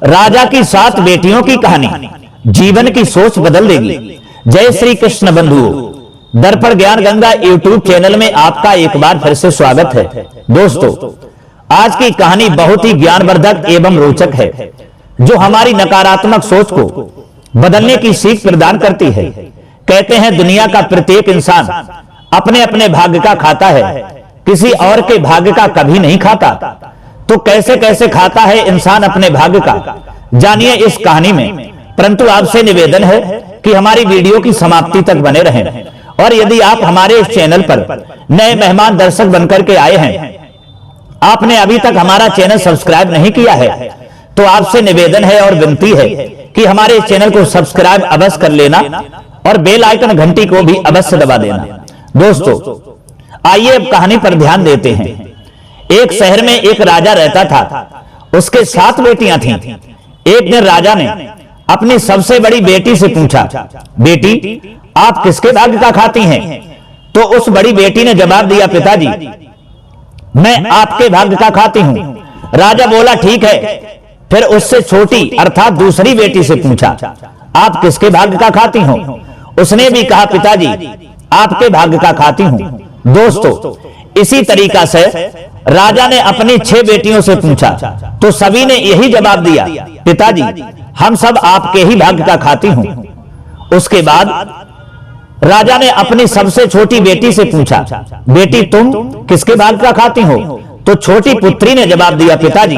राजा की 7 बेटियों की कहानी जीवन की सोच बदल देगी। जय श्री कृष्ण बंधुओं, दर्पण ज्ञान गंगा यूट्यूब चैनल में आपका एक बार फिर से स्वागत है। दोस्तों, आज की कहानी बहुत ही ज्ञानवर्धक एवं रोचक है, जो हमारी नकारात्मक सोच को बदलने की सीख प्रदान करती है। कहते हैं दुनिया का प्रत्येक इंसान अपने अपने भाग्य का खाता है, किसी और के भाग्य का कभी नहीं खाता। तो कैसे कैसे खाता है इंसान अपने भाग्य का, जानिए इस कहानी में। परंतु आपसे निवेदन है कि हमारी वीडियो की समाप्ति तक बने रहें, और यदि आप हमारे इस चैनल पर नए मेहमान दर्शक बनकर के आए हैं, आपने अभी तक हमारा चैनल सब्सक्राइब नहीं किया है, तो आपसे निवेदन है और विनती है कि हमारे इस चैनल को सब्सक्राइब अवश्य कर लेना और बेल आइकन घंटी को भी अवश्य दबा देना। दोस्तों, आइए अब कहानी पर ध्यान देते हैं। एक शहर में एक राजा रहता था, उसके 7 बेटियां थीं। एक दिन राजा ने अपनी सबसे बड़ी बेटी से पूछा, बेटी आप किसके भाग्य का खाती हैं? तो उस बड़ी बेटी ने जवाब दिया, पिताजी मैं आपके भाग्य का खाती हूं। राजा बोला, ठीक है। फिर उससे छोटी अर्थात दूसरी बेटी से पूछा, आप किसके भाग्य का खाती हो? उसने भी कहा, पिताजी आपके भाग्य का खाती हूं। दोस्तों, इसी तरीका से राजा ने अपनी 6 बेटियों से पूछा, तो सभी ने यही जवाब दिया, पिताजी हम सब आपके ही भाग्य का खाती हूं। उसके बाद राजा ने अपनी सबसे छोटी बेटी से पूछा, बेटी तुम किसके भाग्य का खाती हो? तो छोटी पुत्री ने जवाब दिया, पिताजी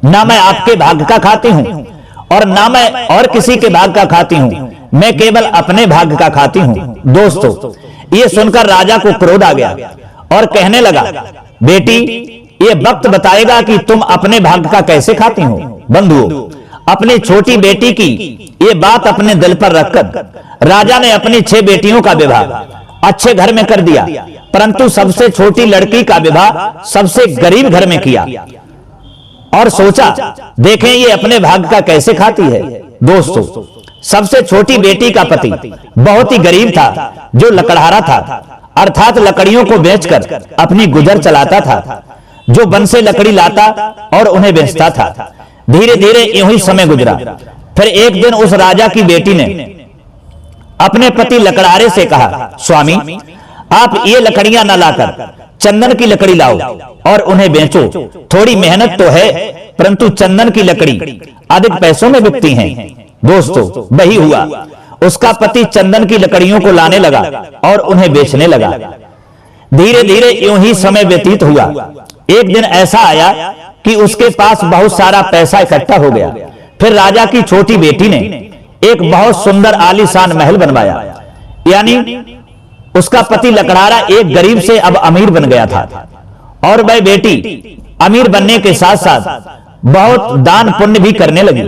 ना मैं आपके भाग्य का खाती हूं और ना मैं और किसी के भाग्य का खाती हूं, मैं केवल अपने भाग्य का खाती हूं। दोस्तों, ये सुनकर राजा को क्रोध आ गया और कहने लगा, बेटी ये वक्त बताएगा कि तुम अपने भाग्य का कैसे खाती हो। बंधुओं, अपनी छोटी बेटी की ये बात अपने दिल पर रखकर राजा ने अपनी 6 बेटियों का विवाह अच्छे घर में कर दिया, परंतु सबसे छोटी लड़की का विवाह सबसे गरीब घर में किया और सोचा देखें ये अपने भाग्य का कैसे खाती है। दोस्तों, सबसे छोटी बेटी का पति बहुत ही गरीब था, जो लकड़हारा था, अर्थात लकड़ियों को बेचकर अपनी गुजर चलाता था, जो वन से लकड़ी लाता और उन्हें बेचता था। धीरे धीरे यूं ही समय गुजरा। फिर एक दिन उस राजा की बेटी ने अपने पति लकड़हारे से कहा, स्वामी आप ये लकड़ियां न लाकर चंदन की लकड़ी लाओ और उन्हें बेचो। थोड़ी मेहनत तो है, परंतु चंदन की लकड़ी अधिक पैसों में बिकती हैं। दोस्तों, वही हुआ। उसका पति चंदन की लकड़ियों को लाने लगा और उन्हें बेचने लगा। धीरे धीरे यूं ही समय व्यतीत हुआ। एक दिन ऐसा आया कि उसके पास बहुत सारा पैसा इकट्ठा हो गया। फिर राजा की छोटी बेटी ने एक बहुत सुंदर आलीशान महल बनवाया। यानी उसका पति लकड़हारा एक गरीब से अब अमीर बन गया था, और वह बेटी अमीर बनने के साथ साथ बहुत दान पुण्य भी करने लगी।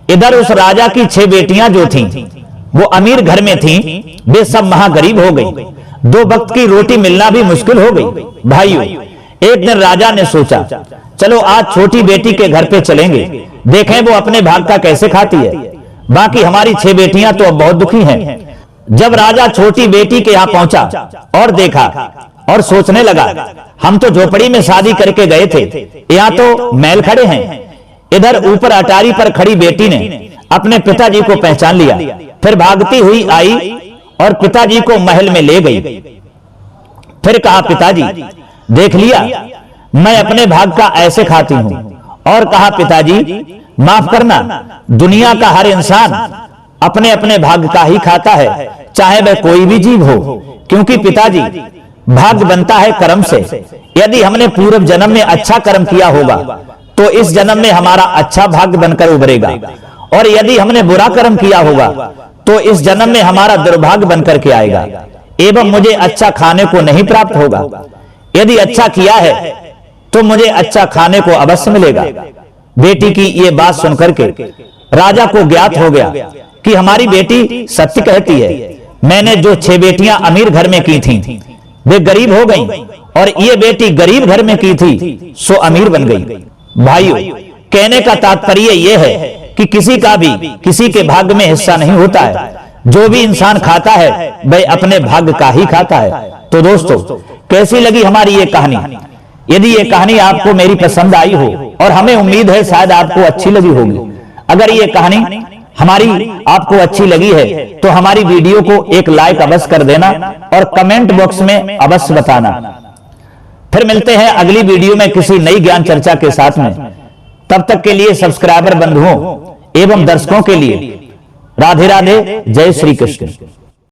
इधर उस राजा की 6 बेटियां जो थीं, वो अमीर घर में थीं, वे सब महागरीब हो गई। 2 वक्त की रोटी मिलना भी मुश्किल हो गई। भाइयों, एक दिन राजा ने सोचा, चलो आज छोटी बेटी के घर पे चलेंगे, देखें वो अपने भाग का कैसे खाती है। बाकी हमारी 6 बेटियां तो अब बहुत दुखी हैं। जब राजा छोटी बेटी के यहाँ पहुंचा और देखा और सोचने लगा, हम तो झोपड़ी में शादी करके गए थे, यहाँ तो महल खड़े हैं। इधर ऊपर अटारी पर खड़ी बेटी ने अपने पिताजी को पहचान लिया। फिर भागती हुई आई और पिताजी को महल में ले गई। फिर कहा, पिताजी देख लिया मैं अपने भाग का ऐसे खाती हूं। और कहा, पिताजी माफ करना, दुनिया का हर इंसान अपने अपने भाग्य का ही खाता है, चाहे वह कोई भी जीव हो। क्योंकि पिताजी भाग्य बनता है कर्म से। यदि हमने पूर्व जन्म में अच्छा कर्म किया होगा तो इस जन्म में हमारा अच्छा भाग्य बनकर उभरेगा, और यदि हमने बुरा कर्म किया होगा तो इस जन्म में हमारा दुर्भाग्य बनकर के आएगा, एवं मुझे अच्छा खाने को नहीं प्राप्त होगा। यदि अच्छा किया है तो मुझे अच्छा खाने को अवश्य मिलेगा। बेटी की ये बात सुनकर के राजा को ज्ञात हो गया कि हमारी बेटी सत्य कहती है। मैंने जो 6 बेटियां अमीर घर में की थीं, वे गरीब हो गईं, और ये बेटी गरीब घर में की थी सो अमीर बन गई। भाइयों, कहने का तात्पर्य यह है कि किसी का भी किसी के भाग्य में हिस्सा नहीं होता है। जो भी इंसान खाता है वह अपने भाग्य का ही खाता है। तो दोस्तों, कैसी लगी हमारी ये कहानी? यदि ये कहानी आपको मेरी पसंद आई हो, और हमें उम्मीद है शायद आपको अच्छी लगी होगी, अगर ये कहानी हमारी आपको अच्छी लगी है तो हमारी वीडियो को एक लाइक अवश्य कर देना और कमेंट बॉक्स में अवश्य बताना। फिर मिलते हैं अगली वीडियो में किसी नई ज्ञान चर्चा के साथ में। तब तक के लिए सब्सक्राइबर बंधुओं एवं दर्शकों के लिए राधे राधे, जय श्री कृष्ण।